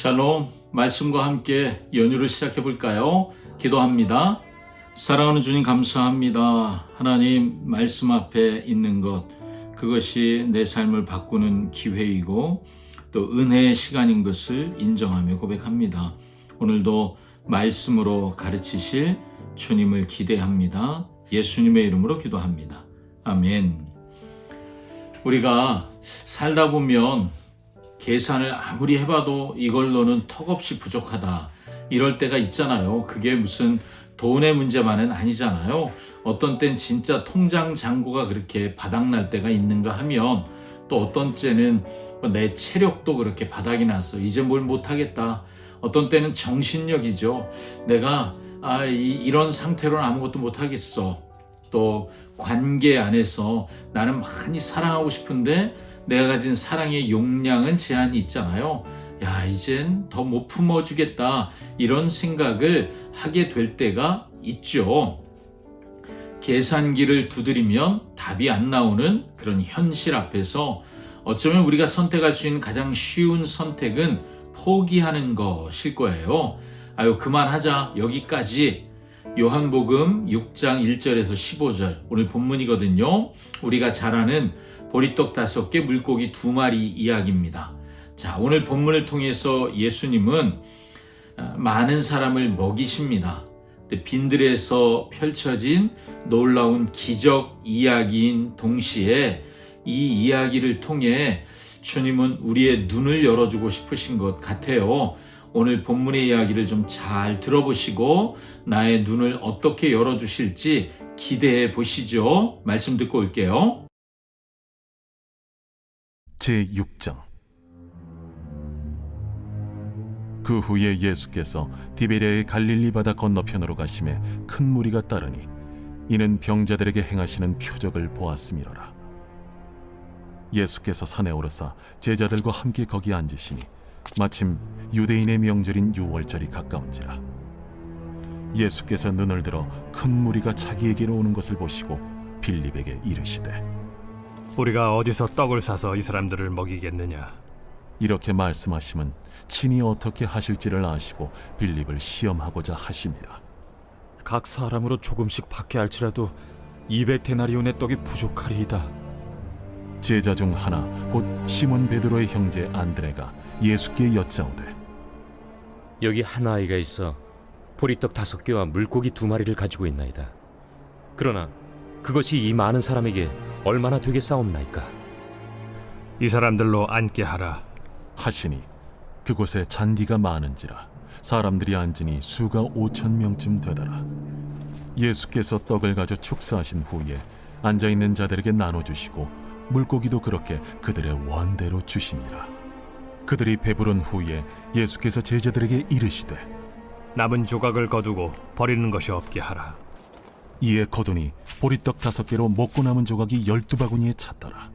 샬롬, 말씀과 함께 연휴를 시작해 볼까요? 기도합니다. 사랑하는 주님 감사합니다. 하나님 말씀 앞에 있는 것, 그것이 내 삶을 바꾸는 기회이고 또 은혜의 시간인 것을 인정하며 고백합니다. 오늘도 말씀으로 가르치실 주님을 기대합니다. 예수님의 이름으로 기도합니다. 아멘. 우리가 살다 보면 계산을 아무리 해봐도 이걸로는 턱없이 부족하다, 이럴 때가 있잖아요. 그게 무슨 돈의 문제만은 아니잖아요. 어떤 땐 진짜 통장 잔고가 그렇게 바닥날 때가 있는가 하면, 또 어떤 때는 내 체력도 그렇게 바닥이 나서 이제 뭘 못하겠다. 어떤 때는 정신력이죠. 내가 이런 상태로는 아무것도 못하겠어. 또 관계 안에서 나는 많이 사랑하고 싶은데 내가 가진 사랑의 용량은 제한이 있잖아요. 이젠 더 못 품어주겠다, 이런 생각을 하게 될 때가 있죠. 계산기를 두드리면 답이 안 나오는 그런 현실 앞에서 어쩌면 우리가 선택할 수 있는 가장 쉬운 선택은 포기하는 것일 거예요. 그만하자, 여기까지. 요한복음 6장 1절에서 15절, 오늘 본문이거든요. 우리가 잘 아는 보리떡 5개, 물고기 2마리 이야기입니다. 자, 오늘 본문을 통해서 예수님은 많은 사람을 먹이십니다. 빈들에서 펼쳐진 놀라운 기적 이야기인 동시에 이 이야기를 통해 주님은 우리의 눈을 열어주고 싶으신 것 같아요. 오늘 본문의 이야기를 좀 잘 들어보시고 나의 눈을 어떻게 열어주실지 기대해 보시죠. 말씀 듣고 올게요. 제6장. 그 후에 예수께서 디베랴의 갈릴리 바다 건너편으로 가심에 큰 무리가 따르니 이는 병자들에게 행하시는 표적을 보았음이로라. 예수께서 산에 오르사 제자들과 함께 거기 앉으시니 마침 유대인의 명절인 유월절이 가까운지라. 예수께서 눈을 들어 큰 무리가 자기에게로 오는 것을 보시고 빌립에게 이르시되, 우리가 어디서 떡을 사서 이 사람들을 먹이겠느냐? 이렇게 말씀하심은 친히 어떻게 하실지를 아시고 빌립을 시험하고자 하심이라. 각 사람으로 조금씩 받게 할지라도 200데나리온의 떡이 부족하리이다. 제자 중 하나 곧 시몬 베드로의 형제 안드레가 예수께 여짜오되, 여기 한 아이가 있어 보리떡 5개와 물고기 2마리를 가지고 있나이다. 그러나 그것이 이 많은 사람에게 얼마나 되겠사옵나이까? 이 사람들로 앉게 하라. 하시니 그곳에 잔디가 많은지라 사람들이 앉으니 수가 5,000명쯤 되더라. 예수께서 떡을 가져 축사하신 후에 앉아있는 자들에게 나눠주시고 물고기도 그렇게 그들의 원대로 주시니라. 그들이 배부른 후에 예수께서 제자들에게 이르시되, 남은 조각을 거두고 버리는 것이 없게 하라. 이에 거두니 보리떡 5개로 먹고 남은 조각이 12바구니에 찼더라.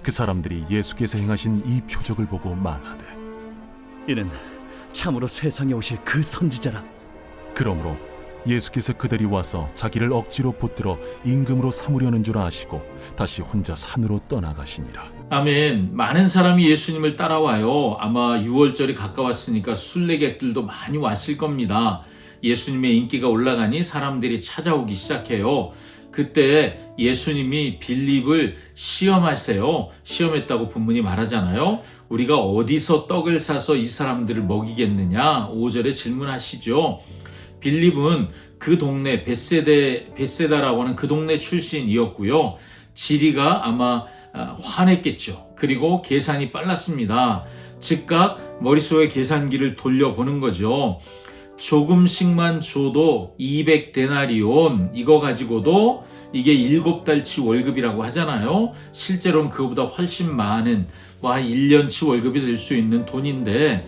그 사람들이 예수께서 행하신 이 표적을 보고 말하되, 이는 참으로 세상에 오실 그 선지자라. 그러므로 예수께서 그들이 와서 자기를 억지로 붙들어 임금으로 삼으려는 줄 아시고 다시 혼자 산으로 떠나가시니라. 아멘. 많은 사람이 예수님을 따라와요. 아마 6월절이 가까웠으니까 순례객들도 많이 왔을 겁니다. 예수님의 인기가 올라가니 사람들이 찾아오기 시작해요. 그때 예수님이 빌립을 시험하세요. 시험했다고 본문이 말하잖아요. 우리가 어디서 떡을 사서 이 사람들을 먹이겠느냐? 5절에 질문하시죠. 빌립은 그 동네 벳세다라고 하는 그 동네 출신이었고요. 지리가 아마 화냈겠죠. 그리고 계산이 빨랐습니다. 즉각 머릿속에 계산기를 돌려보는 거죠. 조금씩만 줘도 200데나리온, 이거 가지고도 이게 7달치 월급이라고 하잖아요. 실제로는 그거보다 훨씬 많은 1년치 월급이 될 수 있는 돈인데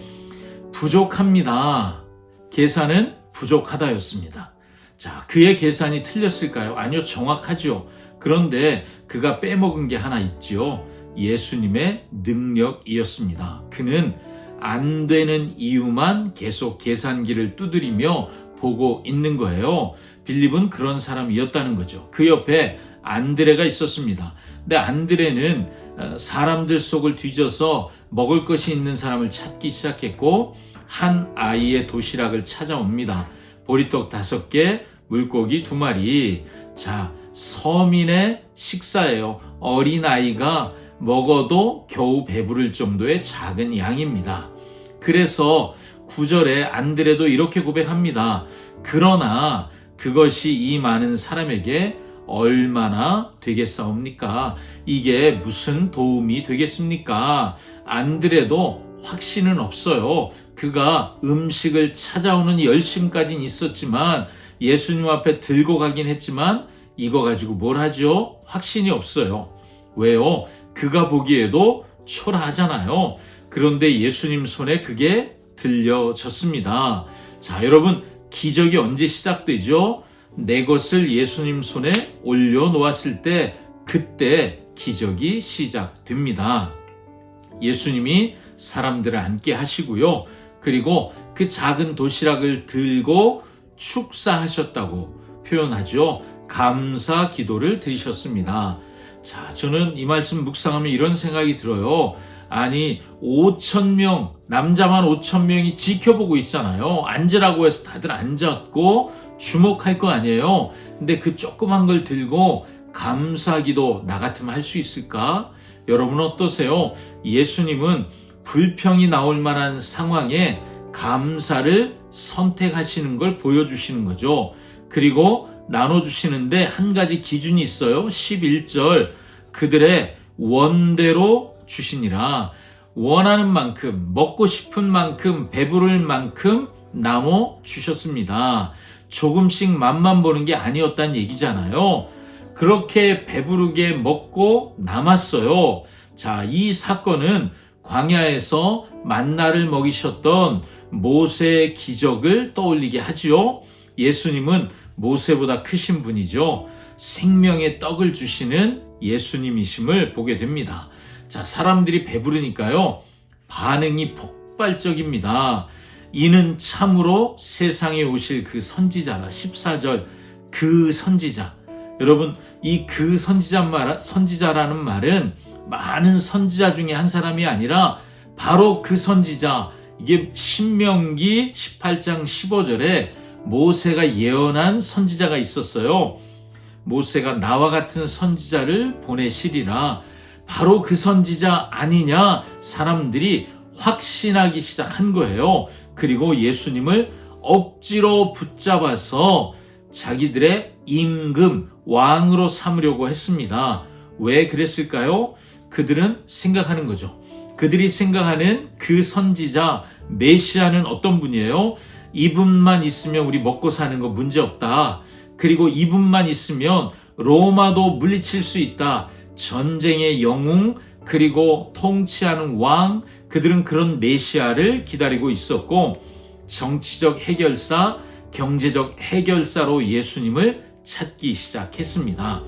부족합니다. 계산은 부족하다였습니다. 자, 그의 계산이 틀렸을까요? 아니요, 정확하죠. 그런데 그가 빼먹은 게 하나 있죠. 예수님의 능력이었습니다. 그는 안 되는 이유만 계속 계산기를 두드리며 보고 있는 거예요. 빌립은 그런 사람이었다는 거죠. 그 옆에 안드레가 있었습니다. 근데 안드레는 사람들 속을 뒤져서 먹을 것이 있는 사람을 찾기 시작했고 한 아이의 도시락을 찾아옵니다. 보리떡 5개, 물고기 2마리. 자, 서민의 식사예요. 어린아이가 먹어도 겨우 배부를 정도의 작은 양입니다. 그래서 9절에 안드레도 이렇게 고백합니다. 그러나 그것이 이 많은 사람에게 얼마나 되겠사옵니까? 이게 무슨 도움이 되겠습니까? 안드레도 확신은 없어요. 그가 음식을 찾아오는 열심까지는 있었지만 예수님 앞에 들고 가긴 했지만 이거 가지고 뭘 하죠? 확신이 없어요. 왜요? 그가 보기에도 초라하잖아요. 그런데 예수님 손에 그게 들려졌습니다. 자, 여러분, 기적이 언제 시작되죠? 내 것을 예수님 손에 올려놓았을 때 그때 기적이 시작됩니다. 예수님이 사람들을 앉게 하시고요. 그리고 그 작은 도시락을 들고 축사하셨다고 표현하죠. 감사 기도를 드리셨습니다. 자, 저는 이 말씀 묵상하면 이런 생각이 들어요. 아니 5,000명, 남자만 5,000명이 지켜보고 있잖아요. 앉으라고 해서 다들 앉았고 주목할 거 아니에요. 근데 그 조그만 걸 들고 감사기도 나 같으면 할 수 있을까? 여러분 어떠세요? 예수님은 불평이 나올 만한 상황에 감사를 선택하시는 걸 보여주시는 거죠. 그리고 나눠주시는데 한 가지 기준이 있어요. 11절, 그들의 원대로 주시니라. 원하는 만큼, 먹고 싶은 만큼, 배부를 만큼 나눠 주셨습니다. 조금씩 맛만 보는 게 아니었다는 얘기잖아요. 그렇게 배부르게 먹고 남았어요. 자, 이 사건은 광야에서 만나를 먹이셨던 모세의 기적을 떠올리게 하지요. 예수님은 모세보다 크신 분이죠. 생명의 떡을 주시는 예수님이심을 보게 됩니다. 자, 사람들이 배부르니까요, 반응이 폭발적입니다. 이는 참으로 세상에 오실 그 선지자라. 14절, 그 선지자. 여러분, 이 그 선지자라는 말은 많은 선지자 중에 한 사람이 아니라 바로 그 선지자. 이게 신명기 18장 15절에 모세가 예언한 선지자가 있었어요. 모세가 나와 같은 선지자를 보내시리라. 바로 그 선지자 아니냐 사람들이 확신하기 시작한 거예요. 그리고 예수님을 억지로 붙잡아서 자기들의 임금, 왕으로 삼으려고 했습니다. 왜 그랬을까요? 그들은 생각하는 거죠. 그들이 생각하는 그 선지자, 메시아는 어떤 분이에요? 이분만 있으면 우리 먹고 사는 거 문제없다. 그리고 이분만 있으면 로마도 물리칠 수 있다. 전쟁의 영웅, 그리고 통치하는 왕, 그들은 그런 메시아를 기다리고 있었고, 정치적 해결사, 경제적 해결사로 예수님을 찾기 시작했습니다.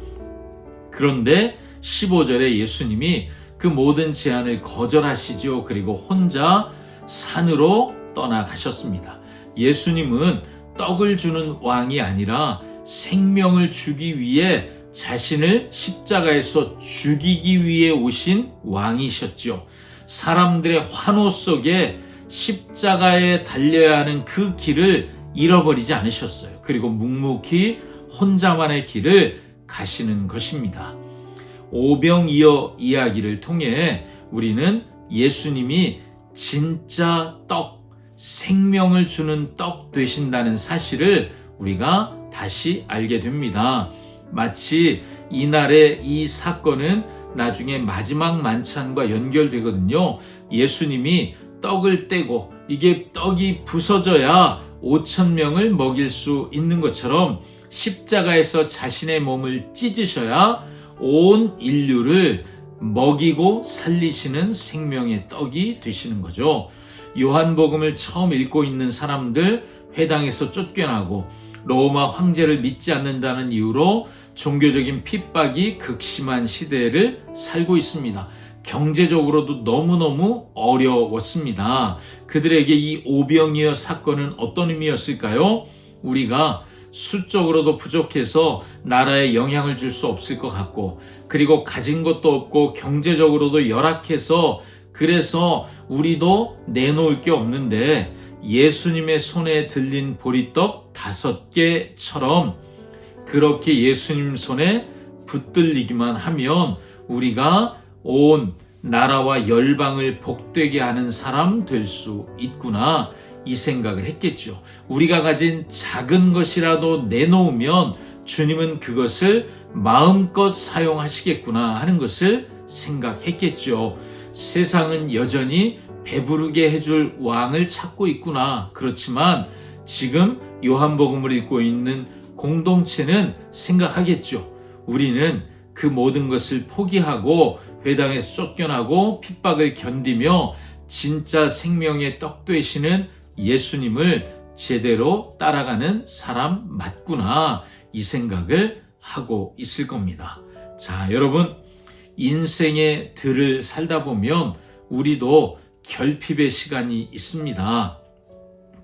그런데 15절에 예수님이 그 모든 제안을 거절하시죠. 그리고 혼자 산으로 떠나가셨습니다. 예수님은 떡을 주는 왕이 아니라 생명을 주기 위해 자신을 십자가에서 죽이기 위해 오신 왕이셨죠. 사람들의 환호 속에 십자가에 달려야 하는 그 길을 잃어버리지 않으셨어요. 그리고 묵묵히 혼자만의 길을 가시는 것입니다. 오병이어 이야기를 통해 우리는 예수님이 진짜 떡, 생명을 주는 떡 되신다는 사실을 우리가 다시 알게 됩니다. 마치 이날의 이 사건은 나중에 마지막 만찬과 연결되거든요. 예수님이 떡을 떼고 이게 떡이 부서져야 5,000명을 먹일 수 있는 것처럼 십자가에서 자신의 몸을 찢으셔야 온 인류를 먹이고 살리시는 생명의 떡이 되시는 거죠. 요한복음을 처음 읽고 있는 사람들 회당에서 쫓겨나고 로마 황제를 믿지 않는다는 이유로 종교적인 핍박이 극심한 시대를 살고 있습니다. 경제적으로도 너무너무 어려웠습니다. 그들에게 이 오병이어 사건은 어떤 의미였을까요? 우리가 수적으로도 부족해서 나라에 영향을 줄 수 없을 것 같고, 그리고 가진 것도 없고 경제적으로도 열악해서 그래서 우리도 내놓을 게 없는데 예수님의 손에 들린 보리떡 5개처럼 그렇게 예수님 손에 붙들리기만 하면 우리가 온 나라와 열방을 복되게 하는 사람 될 수 있구나, 이 생각을 했겠죠. 우리가 가진 작은 것이라도 내놓으면 주님은 그것을 마음껏 사용하시겠구나 하는 것을 생각했겠죠. 세상은 여전히 배부르게 해줄 왕을 찾고 있구나. 그렇지만 지금 요한복음을 읽고 있는 공동체는 생각하겠죠. 우리는 그 모든 것을 포기하고 회당에서 쫓겨나고 핍박을 견디며 진짜 생명의 떡 되시는 예수님을 제대로 따라가는 사람 맞구나, 이 생각을 하고 있을 겁니다. 자, 여러분, 인생의 들을 살다 보면 우리도 결핍의 시간이 있습니다.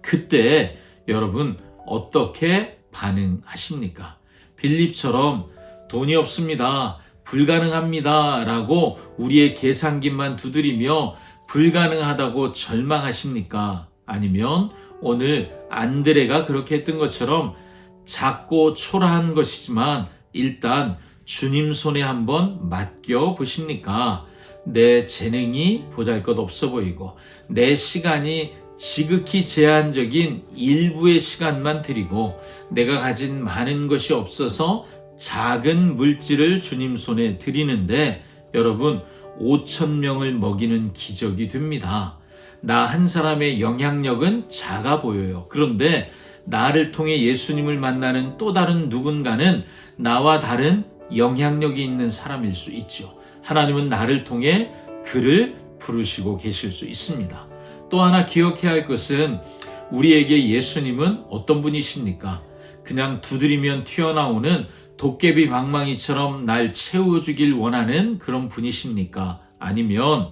그때 여러분 어떻게 반응하십니까? 빌립처럼 돈이 없습니다, 불가능합니다 라고 우리의 계산기만 두드리며 불가능하다고 절망하십니까? 아니면 오늘 안드레가 그렇게 했던 것처럼 작고 초라한 것이지만 일단 주님 손에 한번 맡겨 보십니까? 내 재능이 보잘것없어 보이고 내 시간이 지극히 제한적인 일부의 시간만 드리고 내가 가진 많은 것이 없어서 작은 물질을 주님 손에 드리는데 여러분 5,000명을 먹이는 기적이 됩니다. 나 한 사람의 영향력은 작아 보여요. 그런데 나를 통해 예수님을 만나는 또 다른 누군가는 나와 다른 영향력이 있는 사람일 수 있죠. 하나님은 나를 통해 그를 부르시고 계실 수 있습니다. 또 하나 기억해야 할 것은 우리에게 예수님은 어떤 분이십니까? 그냥 두드리면 튀어나오는 도깨비 방망이처럼 날 채워주길 원하는 그런 분이십니까? 아니면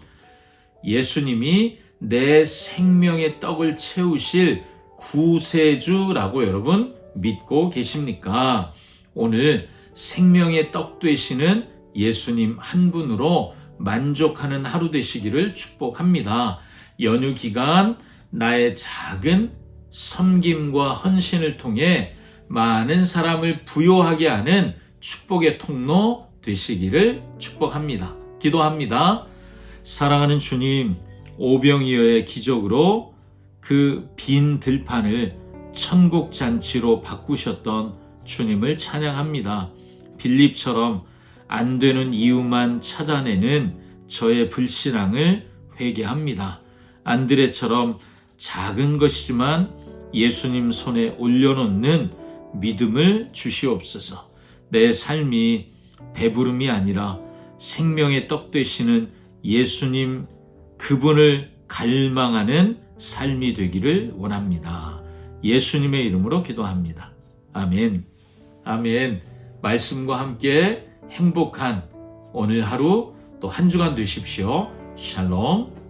예수님이 내 생명의 떡을 채우실 구세주라고 여러분 믿고 계십니까? 오늘 생명의 떡 되시는 예수님 한 분으로 만족하는 하루 되시기를 축복합니다. 연휴 기간 나의 작은 섬김과 헌신을 통해 많은 사람을 부요하게 하는 축복의 통로 되시기를 축복합니다. 기도합니다. 사랑하는 주님, 오병이어의 기적으로 그 빈 들판을 천국 잔치로 바꾸셨던 주님을 찬양합니다. 빌립처럼 안 되는 이유만 찾아내는 저의 불신앙을 회개합니다. 안드레처럼 작은 것이지만 예수님 손에 올려놓는 믿음을 주시옵소서. 내 삶이 배부름이 아니라 생명의 떡 되시는 예수님 그분을 갈망하는 삶이 되기를 원합니다. 예수님의 이름으로 기도합니다. 아멘. 아멘. 말씀과 함께 행복한 오늘 하루 또 한 주간 되십시오. 샬롬.